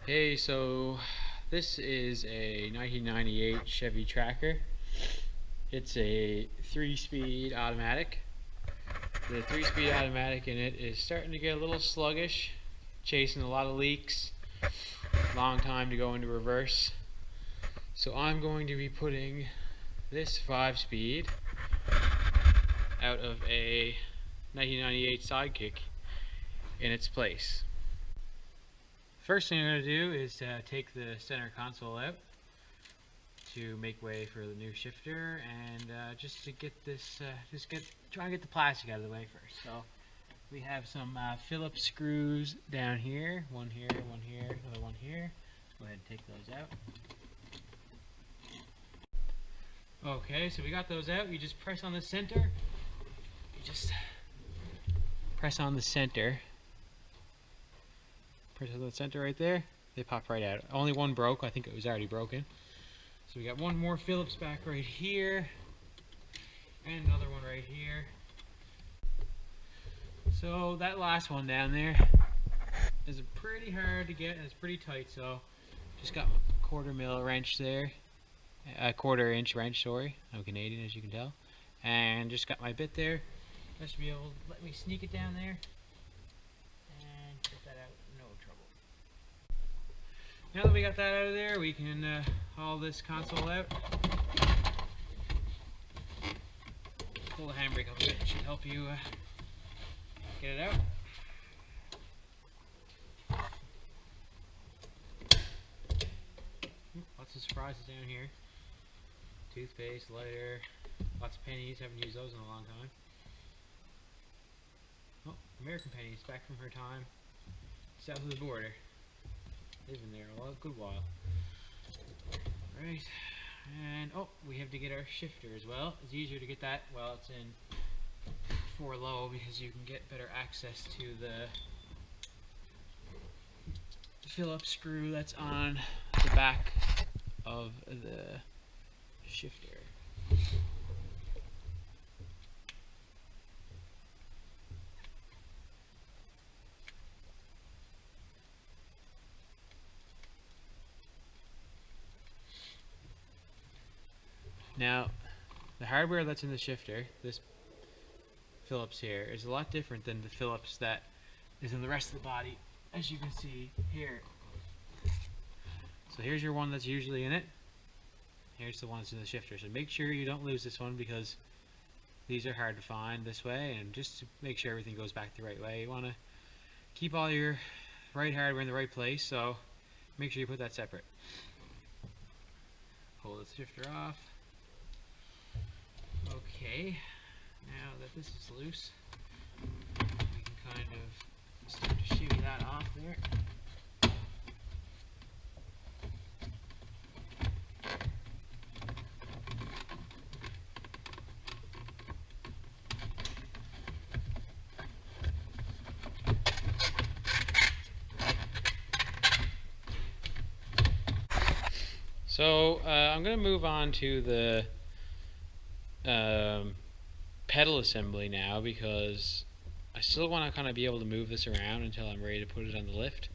Hey, so this is a 1998 Chevy Tracker. It's a 3-speed automatic. The 3-speed automatic in it is starting to get a little sluggish, chasing a lot of leaks, long time to go into reverse. So I'm going to be putting this 5-speed out of a 1998 Sidekick in its place. First thing I'm going to do is take the center console out to make way for the new shifter, and just to get this, try and get the plastic out of the way first. So we have some Phillips screws down here, one here, another one here. Let's go ahead and take those out. Okay, so we got those out. You just press on the center. You just press on the center. Press on the center right there. They pop right out. Only one broke. I think it was already broken. So we got one more Phillips back right here, and another one right here. So that last one down there is pretty hard to get, and it's pretty tight. So just got a 1/4 mil wrench there, a 1/4 inch wrench. Sorry, I'm Canadian, as you can tell, and just got my bit there. That should be able to let me sneak it down there and get that out. No trouble. Now that we got that out of there, we can haul this console out. Pull the handbrake up a bit. It should help you get it out. Lots of surprises down here. Toothpaste, lighter, lots of pennies. Haven't used those in a long time. Oh, American pennies, back from her time south of the border. They've been there a good while. Right, and oh, we have to get our shifter as well. It's easier to get that while it's in 4 low, because you can get better access to the Phillips screw that's on the back of the shifter. Now, the hardware that's in the shifter, this Phillips here, is a lot different than the Phillips that is in the rest of the body, as you can see here. So here's your one that's usually in it. Here's the one that's in the shifter. So make sure you don't lose this one, because these are hard to find this way, and just to make sure everything goes back the right way, you want to keep all your right hardware in the right place, so make sure you put that separate. Pull the shifter off. Okay, now that this is loose, we can kind of start to shimmy that off there. So I'm going to move on to the pedal assembly now, because I still want to kind of be able to move this around until I'm ready to put it on the lift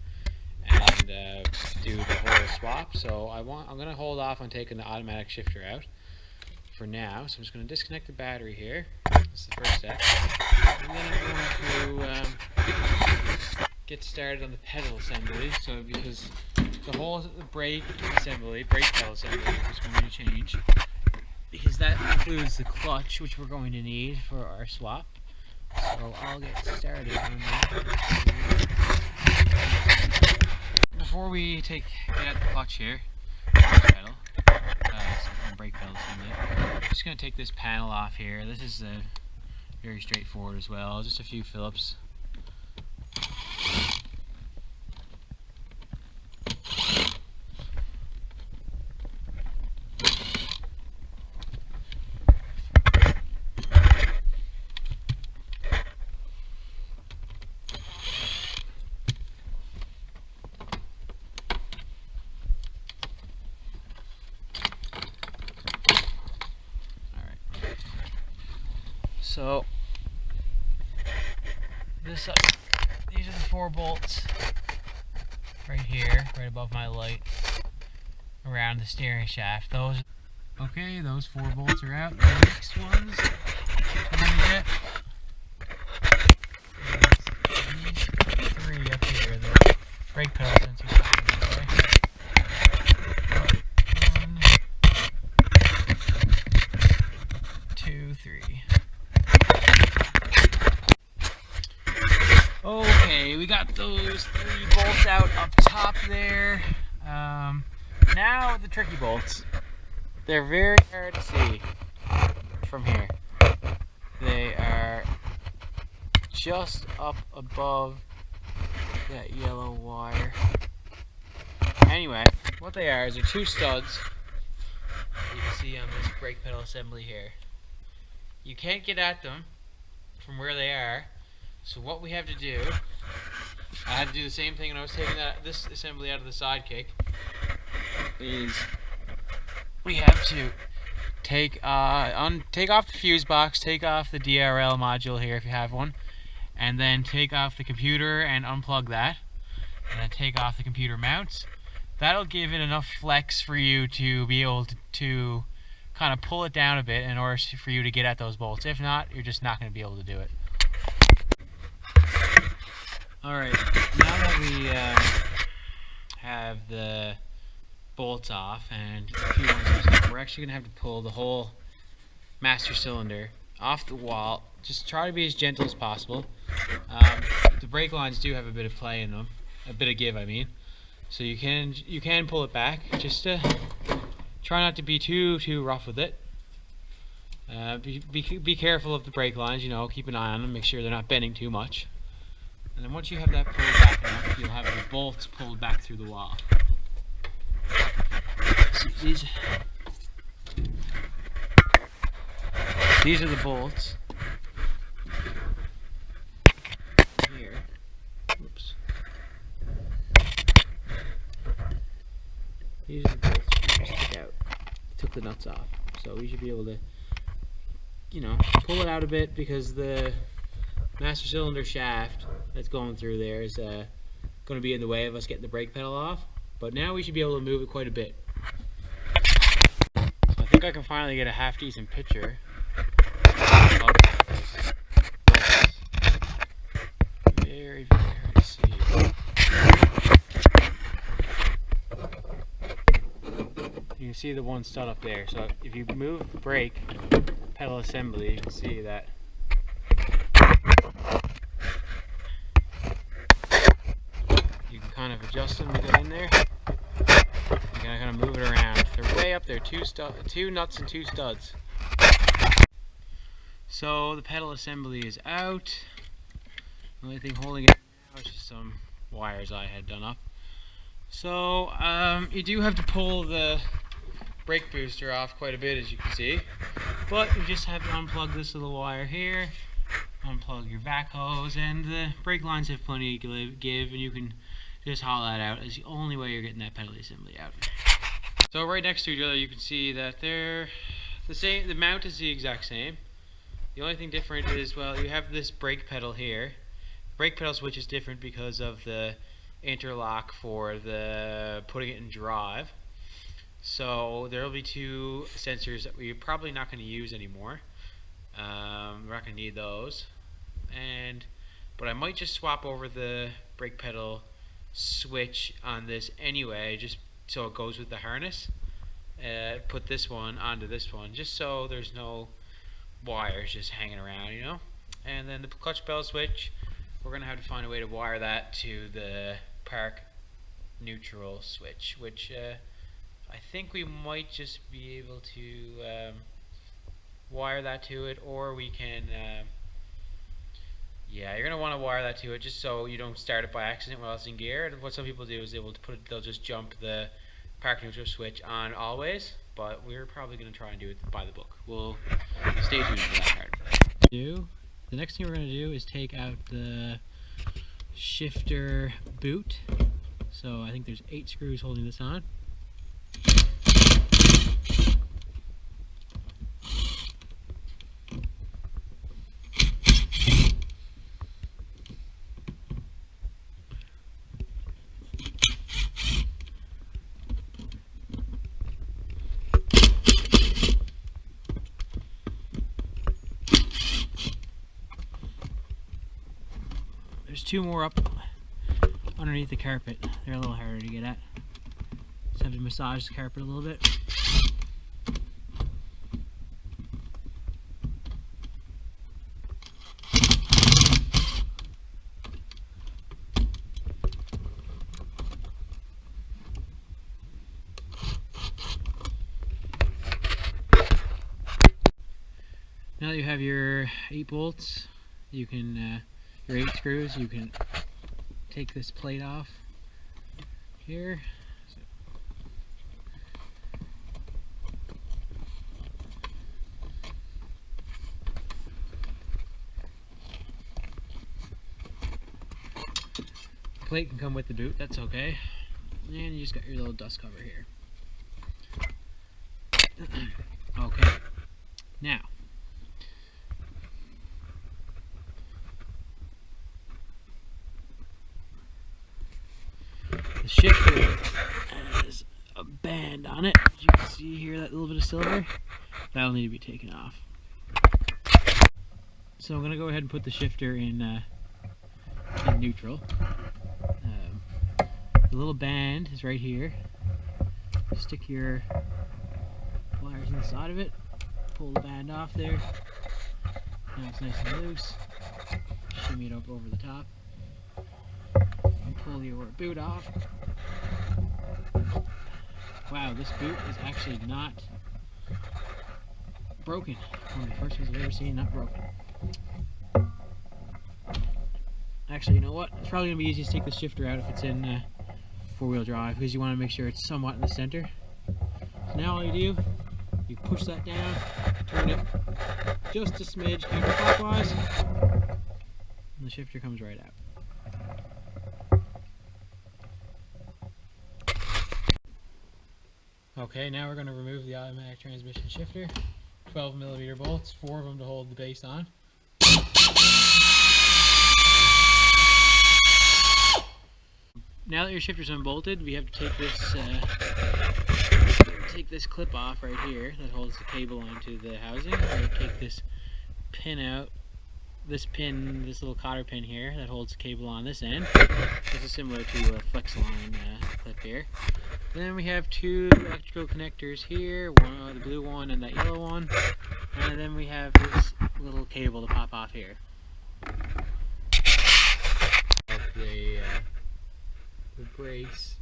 and do the whole swap. So I'm going to hold off on taking the automatic shifter out for now. So I'm just going to disconnect the battery here. That's the first step. And then I'm going to get started on the pedal assembly. So because the whole brake pedal assembly is going to change, because that includes the clutch, which we're going to need for our swap. So I'll get started on that. Before we get out the clutch here, pedal, brake pedal assembly, I'm just going to take this panel off here. This is very straightforward as well, just a few Phillips. So these are the 4 bolts right here, right above my light, around the steering shaft. Those 4 bolts are out. The next ones we're going to get these 3 up here, the brake pedal sensors. 1, 2, 3. Okay, we got those 3 bolts out up top there. Now the tricky bolts. They're very hard to see from here. They are just up above that yellow wire. Anyway, what they are is they're 2 studs you can see on this brake pedal assembly here. You can't get at them from where they are, so what we have to do, I had to do the same thing when I was taking this assembly out of the Sidekick, is we have to take off the fuse box, take off the DRL module here if you have one, and then take off the computer and unplug that, and then take off the computer mounts. That'll give it enough flex for you to be able to kind of pull it down a bit in order for you to get at those bolts. If not, you're just not going to be able to do it. Alright, now that we have the bolts off and a few ones are stuck, we're actually going to have to pull the whole master cylinder off the wall. Just try to be as gentle as possible. The brake lines do have a bit of play in them, a bit of give, I mean. So you can pull it back. Just try not to be too rough with it. Be careful of the brake lines. You know, keep an eye on them. Make sure they're not bending too much. And then once you have that pulled back enough, you'll have the bolts pulled back through the wall. So these are the bolts. Here. Whoops. These are the bolts that stick out. Took the nuts off. So we should be able to, you know, pull it out a bit, because the master cylinder shaft that's going through there is going to be in the way of us getting the brake pedal off. But now we should be able to move it quite a bit. So I think I can finally get a half decent picture of this. Very hard to see. You can see the one stud up there. So if you move the brake pedal assembly, you can see that you can kind of adjust them to get in there. You gotta kind of move it around. They're way up there, 2 nuts and 2 studs. So the pedal assembly is out. The only thing holding it now is just some wires I had done up. So you do have to pull the brake booster off quite a bit, as you can see. But you just have to unplug this little wire here, unplug your vac hose, and the brake lines have plenty to give, and you can just haul that out. It's the only way you're getting that pedal assembly out. So right next to each other, you can see that they're the same. The mount is the exact same. The only thing different is, well, you have this brake pedal here. Brake pedal switch is different because of the interlock for the putting it in drive. So there will be 2 sensors that we're probably not going to use anymore. We're not going to need those. But I might just swap over the brake pedal switch on this anyway, just so it goes with the harness. Put this one onto this one, just so there's no wires just hanging around, you know. And then the clutch bell switch, we're going to have to find a way to wire that to the park neutral switch, which I think we might just be able to wire that to it, or we can yeah, you're going to want to wire that to it just so you don't start it by accident while it's in gear. And what some people do is they'll just jump the park neutral switch on always, but we're probably going to try and do it by the book. We'll stay tuned for that part. The next thing we're going to do is take out the shifter boot. So I think there's 8 screws holding this on. two more up underneath the carpet. They're a little harder to get at. Just have to massage the carpet a little bit. Now that you have your 8 bolts, you can, your 8 screws, you can take this plate off here. The plate can come with the boot, that's okay. And you just got your little dust cover here. Okay, now the shifter has a band on it. As you can see here, that little bit of silver, that'll need to be taken off. So I'm going to go ahead and put the shifter in neutral. The little band is right here. Stick your pliers inside of it, pull the band off there. Now it's nice and loose. Shimmy it up over the top. And pull your boot off. Wow, this boot is actually not broken. One of the first ones I've ever seen not broken. Actually, you know what? It's probably going to be easiest to take the shifter out if it's in four-wheel drive, because you want to make sure it's somewhat in the center. So now all you do, you push that down, turn it just a smidge counterclockwise, and the shifter comes right out. Okay, now we're going to remove the automatic transmission shifter. 12mm bolts, 4 of them to hold the base on. Now that your shifter's unbolted, we have to take this clip off right here that holds the cable onto the housing. We're going to take this pin out. This little cotter pin here that holds the cable on this end. This is similar to a flex line clip here. Then we have 2 electrical connectors here, one, the blue one and that yellow one. And then we have this little cable to pop off here. The brace,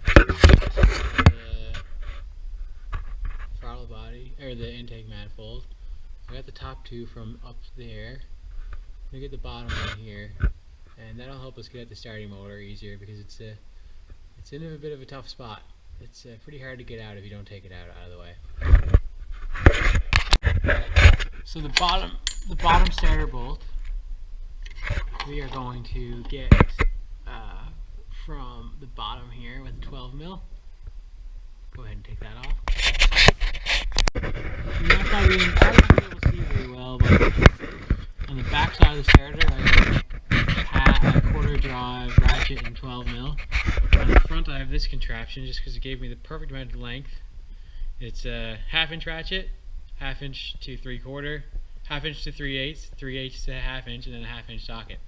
the throttle body, or the intake manifold. I got the top 2 from up there. I'm gonna get the bottom one here, and that'll help us get at the starting motor easier because it's in a bit of a tough spot. It's pretty hard to get out if you don't take it out of the way. So the bottom starter bolt, we are going to get from the bottom here with 12mm. Go ahead and take that off. You're not probably be able to see very well, but on the back side of the starter, I have a quarter drive ratchet and 12mm. On the front, I have this contraption just because it gave me the perfect amount of length. It's a 1/2 inch ratchet, 1/2 inch to 3/4, 1/2 inch to 3/8, 3/8 to 1/2 inch, and then a 1/2 inch socket.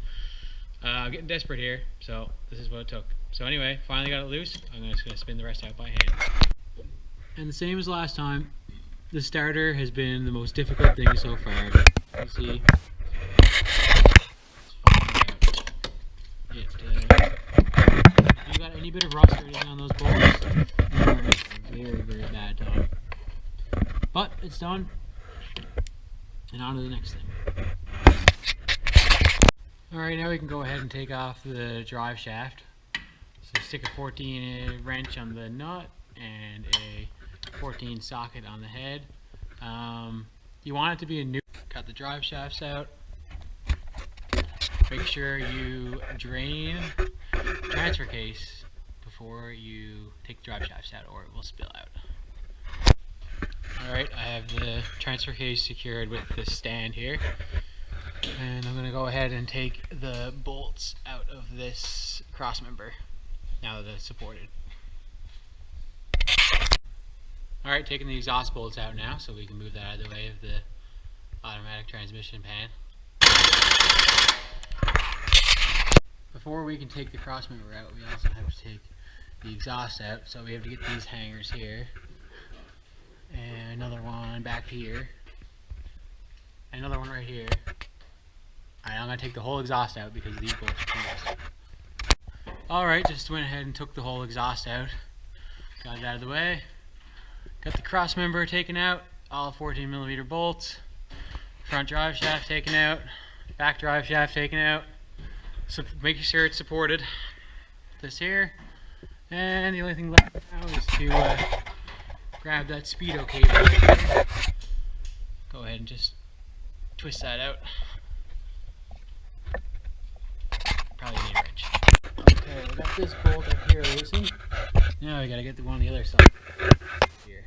I'm getting desperate here, so this is what it took. So anyway, finally got it loose. I'm just going to spin the rest out by hand. And the same as last time, the starter has been the most difficult thing so far. You see, if you got any bit of rust or anything on those bolts, you're in a very, very bad time. But it's done, and on to the next thing. Alright, now we can go ahead and take off the drive shaft. So stick a 14 wrench on the nut and a 14 socket on the head. You want it to be a new. Cut the drive shafts out. Make sure you drain the transfer case before you take the drive shafts out, or it will spill out. Alright, I have the transfer case secured with this stand here. And I'm going to go ahead and take the bolts out of this cross member now that it's supported. Alright, taking the exhaust bolts out now so we can move that out of the way of the automatic transmission pan. before we can take the cross member out, we also have to take the exhaust out. So we have to get these hangers here, and another one back here, and another one right here. Alright, I'm going to take the whole exhaust out because these bolts are too loose. Alright, just went ahead and took the whole exhaust out. Got it out of the way. Got the cross member taken out, all 14mm bolts. Front drive shaft taken out, back drive shaft taken out. So making sure it's supported. This here. And the only thing left now is to grab that speedo cable. Go ahead and just twist that out. Probably need a wrench. Okay, we got this bolt up here loosened. Now we gotta get the one on the other side. Here.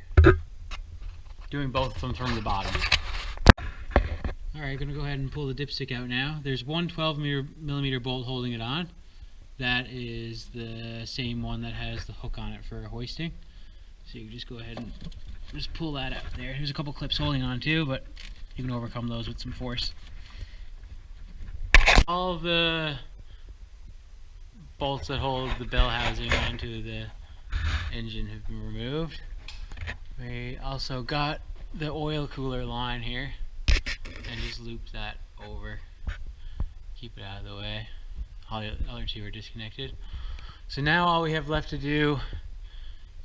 Doing both of them from the bottom. Alright, gonna go ahead and pull the dipstick out now. There's one 12mm bolt holding it on. That is the same one that has the hook on it for hoisting. So you can just go ahead and just pull that out there. There's a couple clips holding on too, but you can overcome those with some force. All of the bolts that hold the bell housing onto the engine have been removed. We also got the oil cooler line here, and just loop that over. Keep it out of the way. All the other two are disconnected. So now all we have left to do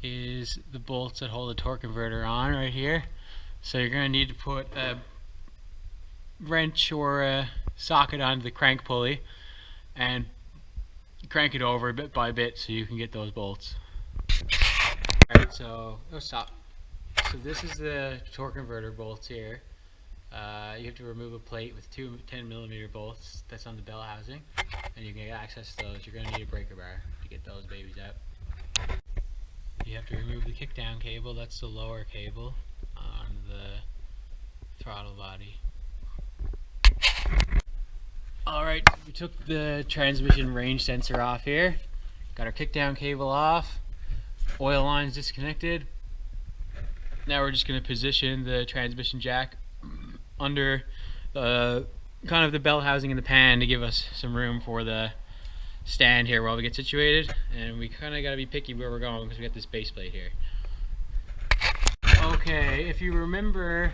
is the bolts that hold the torque converter on right here. So you're going to need to put a wrench or a socket onto the crank pulley and crank it over bit by bit so you can get those bolts. Alright, so stop. So this is the torque converter bolts here. You have to remove a plate with two 10mm bolts that's on the bell housing, and you can get access to those. You're going to need a breaker bar to get those babies out. You have to remove the kickdown cable, that's the lower cable on the throttle body. Alright, we took the transmission range sensor off here, got our kickdown cable off, oil lines disconnected. Now we're just going to position the transmission jack under kind of the bell housing in the pan to give us some room for the stand here while we get situated. And we kind of got to be picky where we're going because we got this base plate here. Okay, if you remember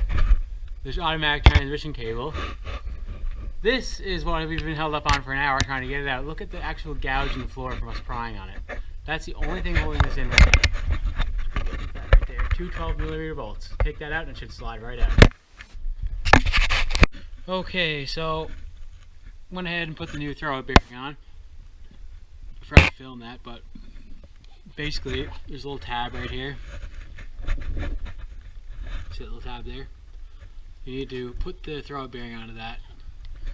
this automatic transmission cable, this is what we've been held up on for an hour trying to get it out. Look at the actual gouge in the floor from us prying on it. That's the only thing holding this in right now. Get that right there. Two 12mm bolts. Take that out and it should slide right out. Okay, so went ahead and put the new throw bearing on. I forgot to film that, but basically there's a little tab right here. See that little tab there? You need to put the throw bearing onto that.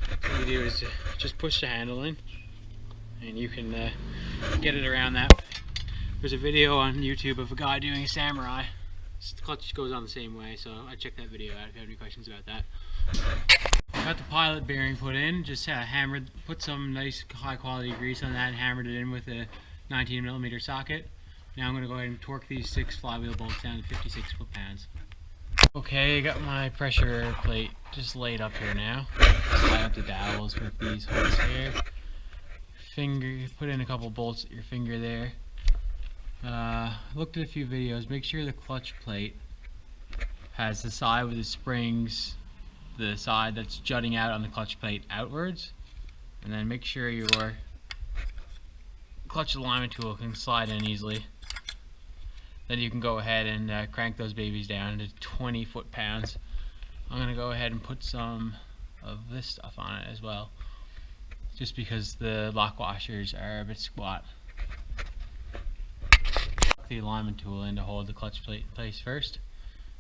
What you do is just push the handle in, and you can get it around that way. There's a video on YouTube of a guy doing a samurai. The clutch goes on the same way, so I checked that video out if you have any questions about that. Got the pilot bearing put in, just put some nice high quality grease on that and hammered it in with a 19mm socket. Now I'm going to go ahead and torque these 6 flywheel bolts down to 56 foot-pounds. Okay, I got my pressure plate just laid up here now. Slide up the dowels with these holes here. Put in a couple bolts at your finger there. Looked at a few videos. Make sure the clutch plate has the side with the springs, the side that's jutting out on the clutch plate outwards, and then make sure your clutch alignment tool can slide in easily. Then you can go ahead and crank those babies down to 20 foot-pounds. I'm going to go ahead and put some of this stuff on it as well, just because the lock washers are a bit squat. The alignment tool in to hold the clutch plate in place first.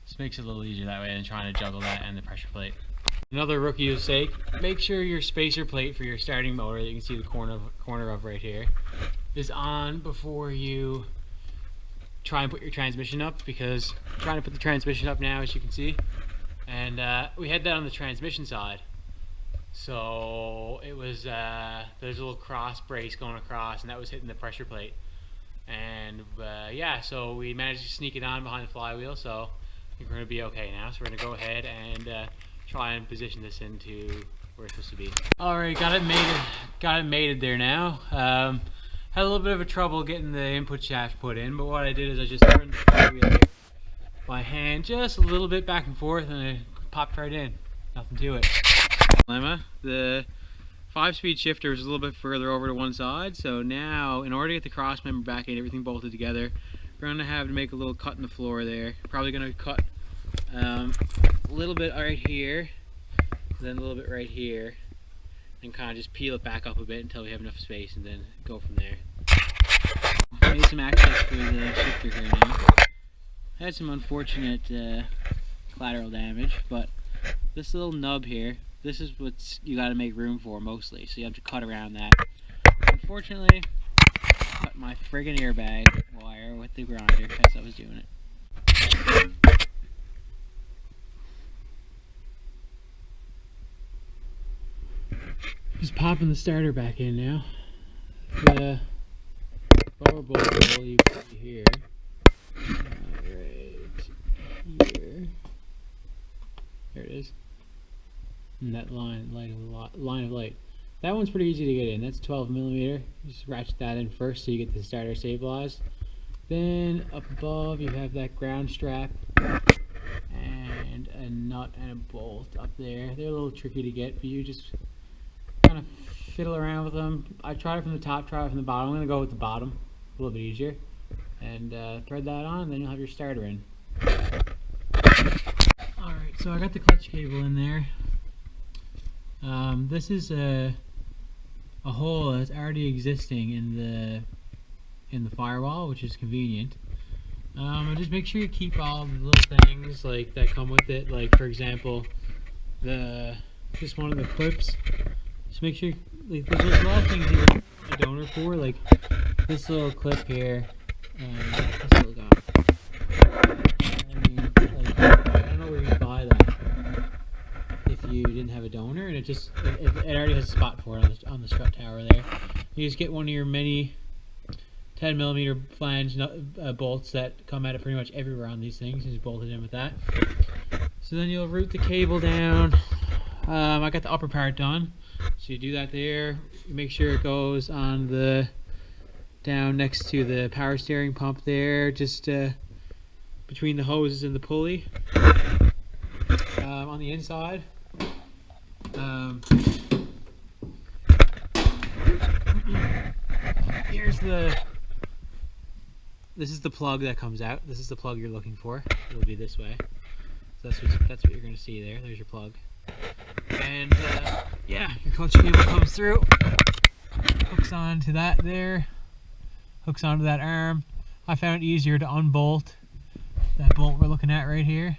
This makes it a little easier that way than trying to juggle that and the pressure plate. Another rookie mistake, make sure your spacer plate for your starting motor that you can see the corner of right here is on before you try and put your transmission up, because I'm trying to put the transmission up now, as you can see, and we had that on the transmission side, so it was there's a little cross brace going across, and that was hitting the pressure plate, and yeah, so we managed to sneak it on behind the flywheel, so I think we're going to be okay now. So we're going to go ahead and try and position this into where it's supposed to be. Alright, got it mated there now. Had a little bit of a trouble getting the input shaft put in, but what I did is I just turned my hand just a little bit back and forth and it popped right in. Nothing to it. The 5-speed shifter is a little bit further over to one side, so now in order to get the cross member back in, everything bolted together, we're going to have to make a little cut in the floor there. Probably going to cut a little bit right here, then a little bit right here, and kind of just peel it back up a bit until we have enough space, and then go from there. Made some access for the shifter here now. Had some unfortunate collateral damage, but this little nub here, this is what you got to make room for mostly, so you have to cut around that. Unfortunately, cut my friggin' airbag wire with the grinder as I was doing it. Just popping the starter back in now. The power bolt hole you can see here. Right here. There it is. And that line of light. That one's pretty easy to get in. That's 12mm. Just ratchet that in first so you get the starter stabilized. Then up above you have that ground strap and a nut and a bolt up there. They're a little tricky to get, but you just kind of fiddle around with them. I tried it from the top, tried it from the bottom. I'm going to go with the bottom, a little bit easier. And thread that on, and then you'll have your starter in. Alright, so I got the clutch cable in there. This is a hole that's already existing in the firewall, which is convenient. And just make sure you keep all the little things like that come with it, like for example just one of the clips. Just make sure, like, there's a lot of things you need a donor for, like this little clip here and this little guy. I mean, like, I don't know where you buy that if you didn't have a donor, and it already has a spot for it on the strut tower there. You just get one of your many 10mm flange bolts that come out of pretty much everywhere on these things. Just bolt it in with that. So then you'll route the cable down. I got the upper part done. So you do that there. You make sure it goes on the down next to the power steering pump there, just between the hoses and the pulley. On the inside. This is the plug that comes out. This is the plug you're looking for. It'll be this way. So that's what you're going to see there. There's your plug. And yeah, your clutch cable comes through, hooks onto that there, hooks onto that arm. I found it easier to unbolt that bolt we're looking at right here,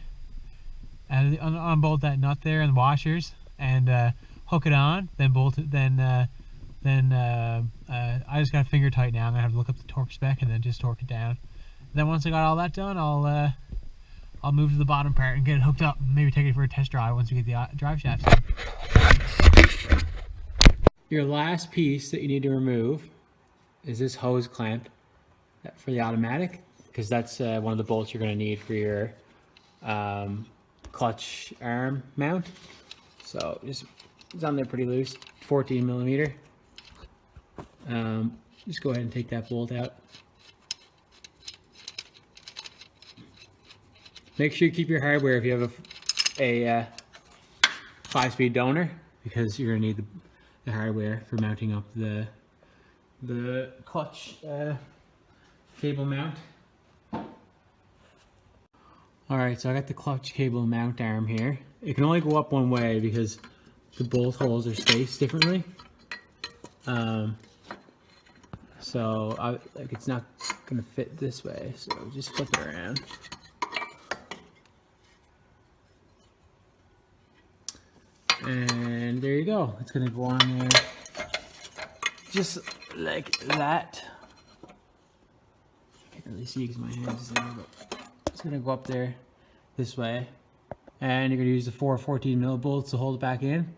and unbolt that nut there and the washers, and hook it on. Then bolt it. Then I just got to finger tight now. I'm gonna have to look up the torque spec and then just torque it down. And then once I got all that done, I'll move to the bottom part and get it hooked up. Maybe take it for a test drive once we get the drive shafts in. Your last piece that you need to remove is this hose clamp for the automatic, because that's one of the bolts you're going to need for your clutch arm mount. So it's on there pretty loose, 14mm. Just go ahead and take that bolt out. Make sure you keep your hardware if you have a 5-speed donor, because you're going to need the hardware for mounting up the clutch cable mount. Alright, so I got the clutch cable mount arm here. It can only go up one way because the bolt holes are spaced differently. So it's not going to fit this way, so just flip it around. And there you go. It's going to go on there just like that. Can't really see because my hand is there, but it's going to go up there this way. And you're going to use the 4 14mm bolts to hold it back in.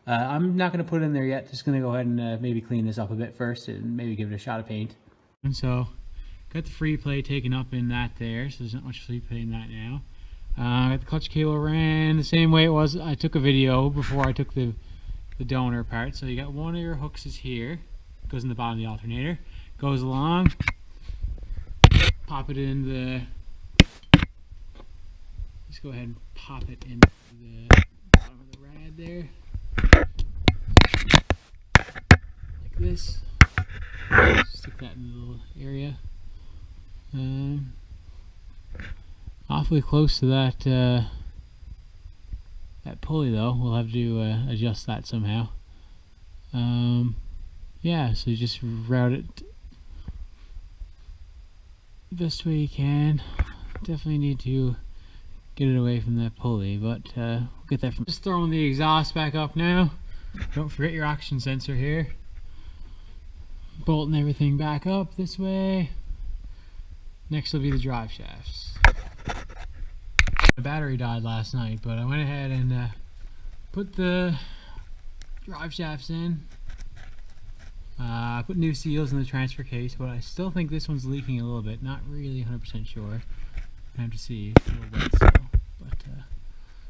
I'm not going to put it in there yet. Just going to go ahead and maybe clean this up a bit first and maybe give it a shot of paint. And so, got the free play taken up in that there, so there's not much free play in that now. Got the clutch cable ran the same way it was. I took a video before I took the the donor part. So you got one of your hooks is here, goes in the bottom of the alternator, goes along, pop it in the, just go ahead and pop it in the bottom of the rad there, like this. Stick that in the little area. Awfully close to that that pulley though. We'll have to adjust that somehow. Yeah, so you just route it the best way you can. Definitely need to get it away from that pulley, but we'll get that from. Just throwing the exhaust back up now. Don't forget your oxygen sensor here. Bolting everything back up this way. Next will be the drive shafts. The battery died last night, but I went ahead and put the drive shafts in. I put new seals in the transfer case, but I still think this one's leaking a little bit. Not really 100% sure. I have to see. It's a little wet still, but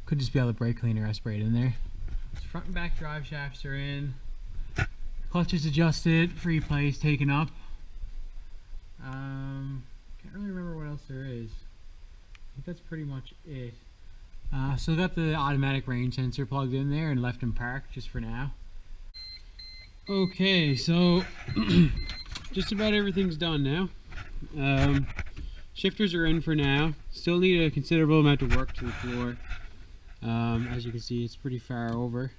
could just be all the brake cleaner I sprayed in there. So front and back drive shafts are in. Clutch is adjusted. Free plays taken up. Can't really remember what else there is. I think that's pretty much it. So I got the automatic range sensor plugged in there and left in park just for now. Okay, so just about everything's done now. Shifters are in for now. Still need a considerable amount of work to the floor. As you can see, it's pretty far over.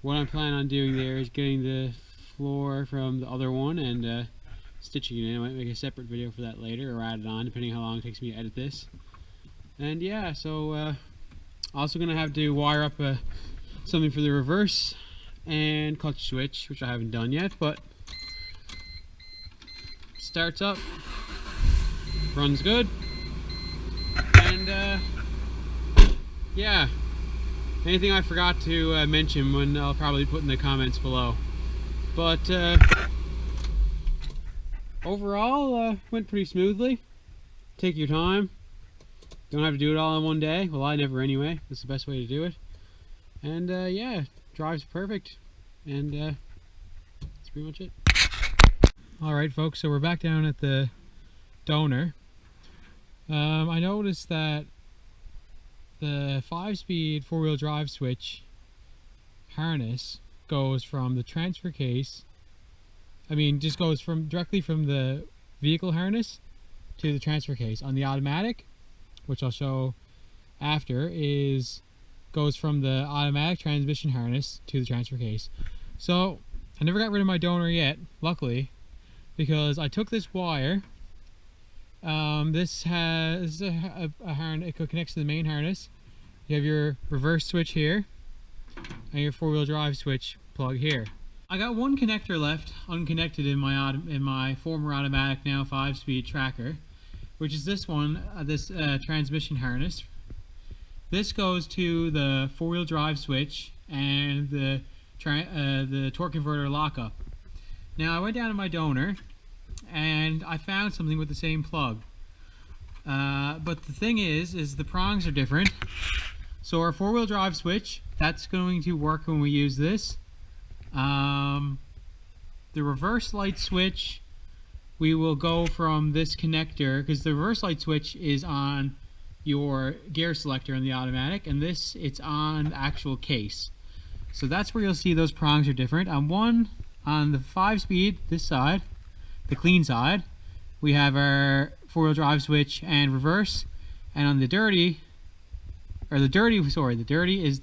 What I'm planning on doing there is getting the floor from the other one and stitching it in. I might make a separate video for that later or add it on, depending how long it takes me to edit this. And yeah, so also going to have to wire up something for the reverse and clutch switch, which I haven't done yet, but starts up, runs good, and yeah, anything I forgot to mention, when I'll probably put in the comments below. But overall, went pretty smoothly. Take your time. Don't have to do it all in one day. Well, I never anyway. That's the best way to do it. And yeah, drives perfect. And that's pretty much it. Alright folks, so we're back down at the donor. I noticed that the 5-speed 4-wheel drive switch harness goes from the transfer case, just goes directly from the vehicle harness to the transfer case. On the automatic, which I'll show after, goes from the automatic transmission harness to the transfer case. So I never got rid of my donor yet, luckily, because I took this wire. This has a harness. It connects to the main harness. You have your reverse switch here and your 4-wheel drive switch plug here. I got one connector left unconnected in my former automatic, now 5-speed tracker, which is this one, this transmission harness. This goes to the 4-wheel drive switch and the torque converter lockup. Now I went down to my donor and I found something with the same plug. But the thing is the prongs are different. So our 4-wheel drive switch, that's going to work when we use this. The reverse light switch, we will go from this connector, because the reverse light switch is on your gear selector in the automatic, and this, it's on the actual case. So that's where you'll see those prongs are different. On the 5-speed, this side, the clean side, we have our 4-wheel drive switch and reverse, and on the dirty is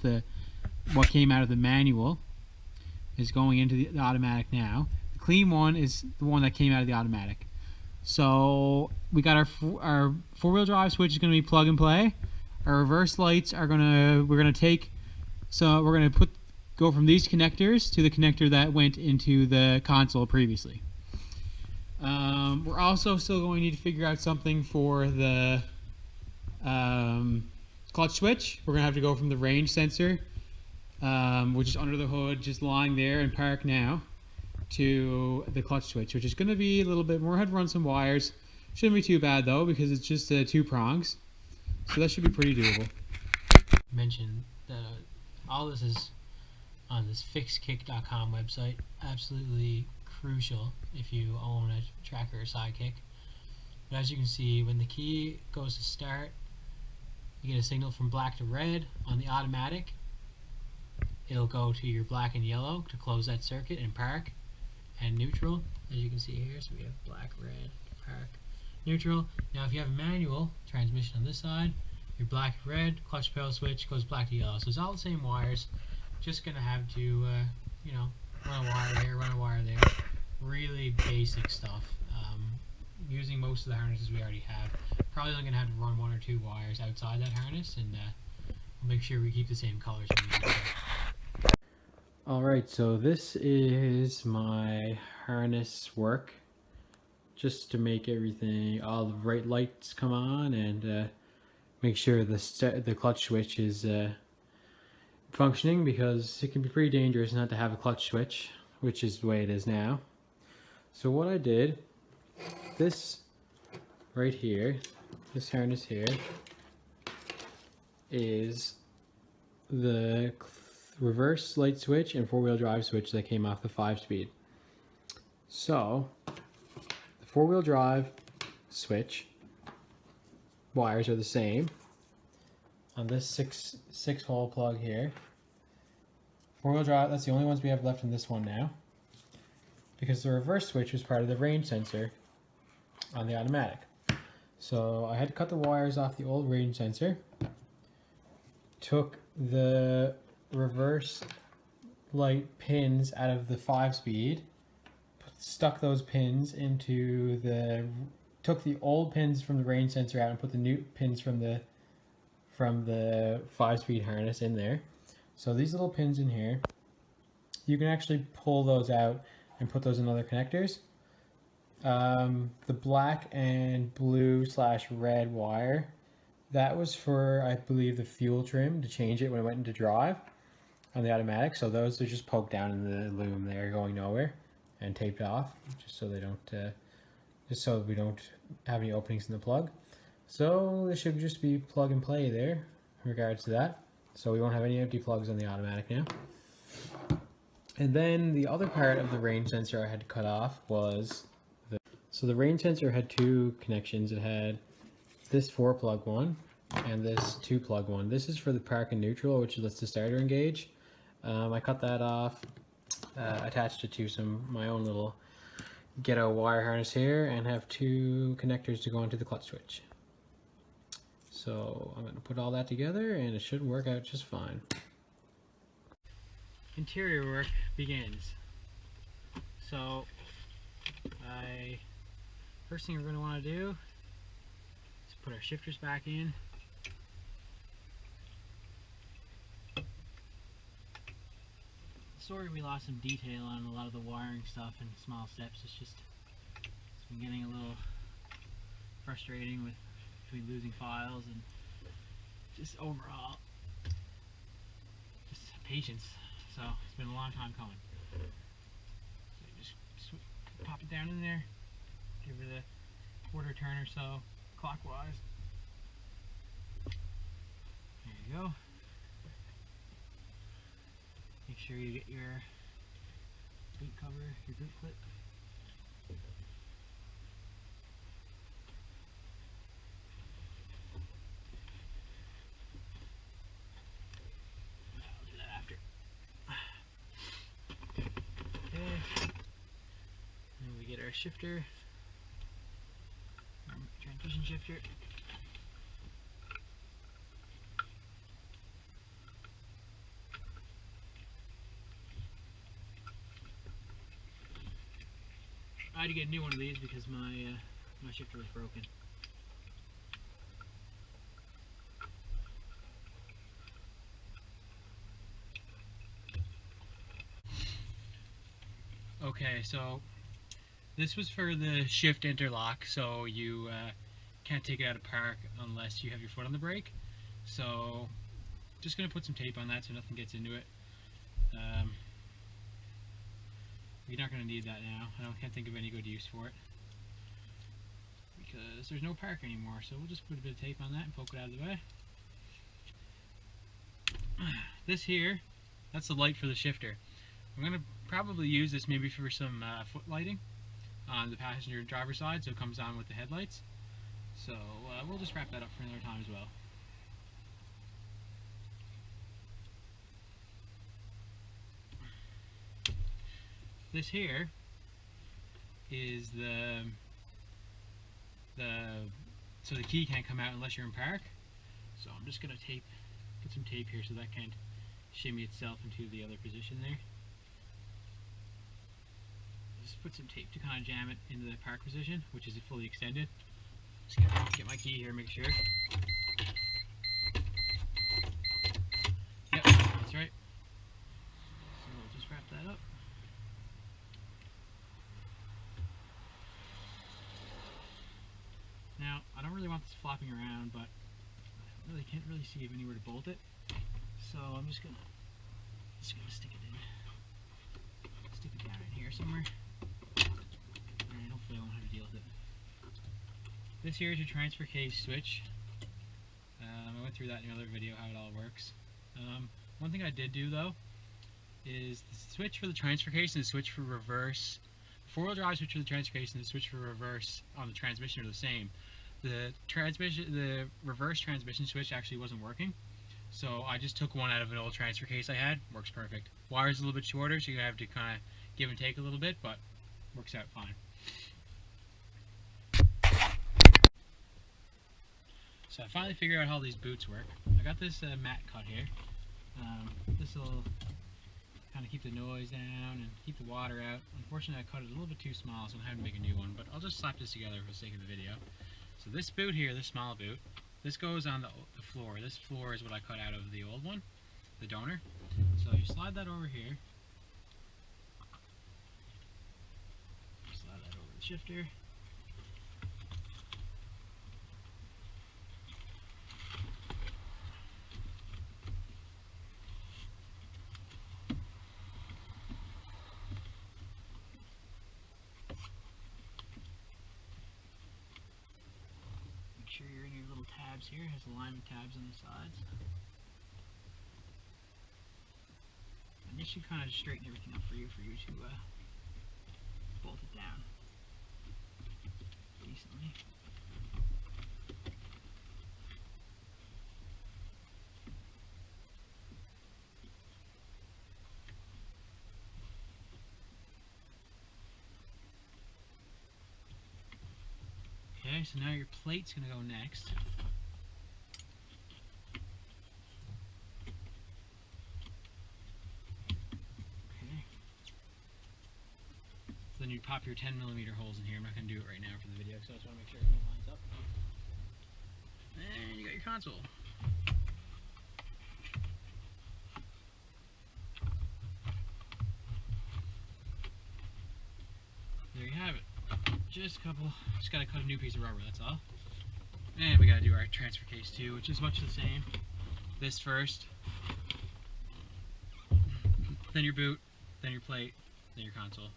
what came out of the manual, is going into the automatic now. The clean one is the one that came out of the automatic. So we got our 4-wheel drive switch is going to be plug and play. Our reverse lights are go from these connectors to the connector that went into the console previously. We're also still going to need to figure out something for the clutch switch. We're going to have to go from the range sensor, which is under the hood, just lying there in park now, to the clutch switch, which is going to be a little bit more. I had to run some wires. Shouldn't be too bad though, because it's just 2 prongs, so that should be pretty doable. Mention that all this is on this fixkick.com website. Absolutely crucial if you own a tracker or Sidekick. But as you can see, when the key goes to start, you get a signal from black to red. On the automatic, it'll go to your black and yellow to close that circuit and park, and neutral, as you can see here. So we have black, red, park, neutral. Now if you have a manual transmission on this side, your black, red, clutch pedal switch goes black to yellow. So it's all the same wires, just gonna have to you know, run a wire there, run a wire there. Really basic stuff. Using most of the harnesses we already have. Probably only gonna have to run 1 or 2 wires outside that harness, and we'll make sure we keep the same colors. Alright, so this is my harness work, just to make everything, all the right lights come on, and make sure the clutch switch is functioning, because it can be pretty dangerous not to have a clutch switch, which is the way it is now. So what I did, this right here, this harness here, is the reverse light switch and 4-wheel drive switch that came off the 5-speed. So the 4-wheel drive switch wires are the same on this six hole plug here. 4-wheel drive, that's the only ones we have left in this one now, because the reverse switch was part of the range sensor on the automatic. So I had to cut the wires off the old range sensor, took the reverse light pins out of the 5-speed, stuck those pins into took the old pins from the range sensor out and put the new pins from the 5-speed harness in there. So these little pins in here, you can actually pull those out and put those in other connectors. The black and blue / red wire, that was for, I believe, the fuel trim, to change it when it went into drive on the automatic. So those are just poked down in the loom there, going nowhere, and taped off, just so they don't, just so we don't have any openings in the plug. So this should just be plug and play there in regards to that. So we won't have any empty plugs on the automatic now. And then the other part of the range sensor I had to cut off was so the range sensor had 2 connections. It had this 4-plug one and this 2-plug one. This is for the park and neutral, which lets the starter engage. I cut that off, attached it to my own little ghetto wire harness here, and have 2 connectors to go into the clutch switch. So I'm going to put all that together, and it should work out just fine. Interior work begins. So first thing we're going to want to do is put our shifters back in. Sorry we lost some detail on a lot of the wiring stuff and small steps. It's been getting a little frustrating between losing files and just overall just patience. So it's been a long time coming. So you just pop it down in there, give it a quarter turn or so clockwise. There you go. Make sure you get your boot cover, your boot clip. I'll do that after. Okay. And we get our shifter, our transmission shifter. I had to get a new one of these because my shifter was broken. Okay, so this was for the shift interlock, so you can't take it out of park unless you have your foot on the brake. So just going to put some tape on that so nothing gets into it. You're not going to need that now. Can't think of any good use for it because there's no park anymore, so we'll just put a bit of tape on that and poke it out of the way. This here That's the light for the shifter. I'm going to probably use this maybe for some foot lighting on the passenger driver side, so it comes on with the headlights. So we'll just wrap that up for another time as well. This here is so the key can't come out unless you're in park. So I'm just gonna put some tape here so that can't shimmy itself into the other position there. Just put some tape to kind of jam it into the park position, which is fully extended. Just gonna get my key here, make sure. Yep, that's right. So we'll just wrap that up. Now, I don't really want this flopping around, but I really can't really see anywhere to bolt it. So I'm just gonna stick it in. Stick it down in here somewhere. And hopefully I won't have to deal with it. This here is your transfer case switch. I went through that in another video how it all works. One thing I did do though is the switch for the transfer case and the switch for reverse. The four-wheel drive switch for the transfer case and the switch for reverse on the transmission are the same. The reverse transmission switch actually wasn't working, so I just took one out of an old transfer case I had. Works perfect. Wire's a little bit shorter, so you have to kind of give and take a little bit, but works out fine. So I finally figured out how these boots work. I got this mat cut here. This will kind of keep the noise down and keep the water out. Unfortunately, I cut it a little bit too small, so I'm having to make a new one, but I'll just slap this together for the sake of the video. So this boot here, this small boot, this goes on the floor. This floor is what I cut out of the old one, the donor. So you slide that over here. Slide that over the shifter. Make sure you're in your little tabs here. It has alignment tabs on the sides. And this should kind of straighten everything up for you to bolt it down decently. Okay, so now your plate's going to go next. Okay. So then you pop your 10mm holes in here. I'm not going to do it right now for the video, so I just want to make sure everything lines up. And you got your console. There you have it. Just gotta cut a new piece of rubber, that's all. And we gotta do our transfer case too, which is much the same. This first, then your boot, then your plate, then your console.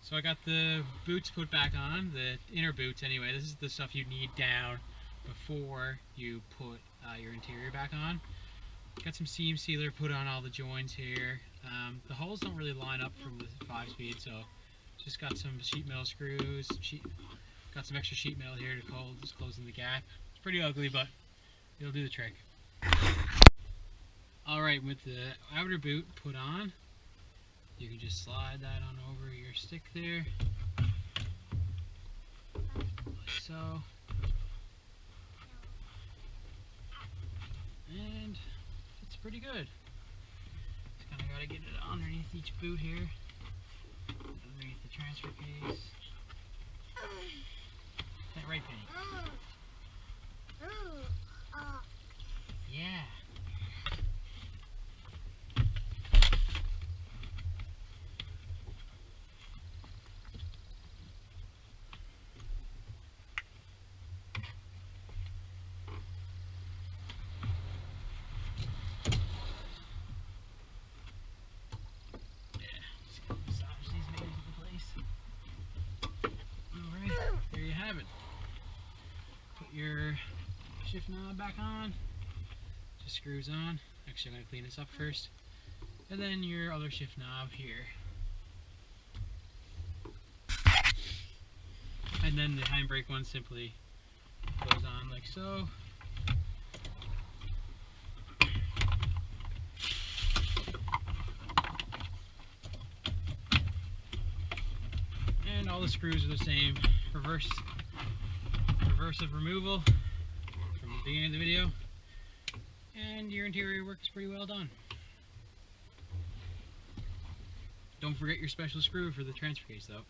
So I got the boots put back on, the inner boots anyway. This is the stuff you need down before you put your interior back on. Got some seam sealer put on all the joints here. The holes don't really line up from the 5-speed, so just got some sheet metal screws, got some extra sheet metal here to just closing the gap. It's pretty ugly, but it'll do the trick. Alright, with the outer boot put on, you can just slide that on over your stick there, like so. And it's pretty good. Just kind of got to get it underneath each boot here, underneath the transfer case. That right, Penny? Yeah. Have it. shift knob back on. Just screws on. Actually, I'm going to clean this up first. And then your other shift knob here. And then the handbrake one simply goes on like so. And all the screws are the same. Reversive removal from the beginning of the video. And your interior work is pretty well done. Don't forget your special screw for the transfer case though.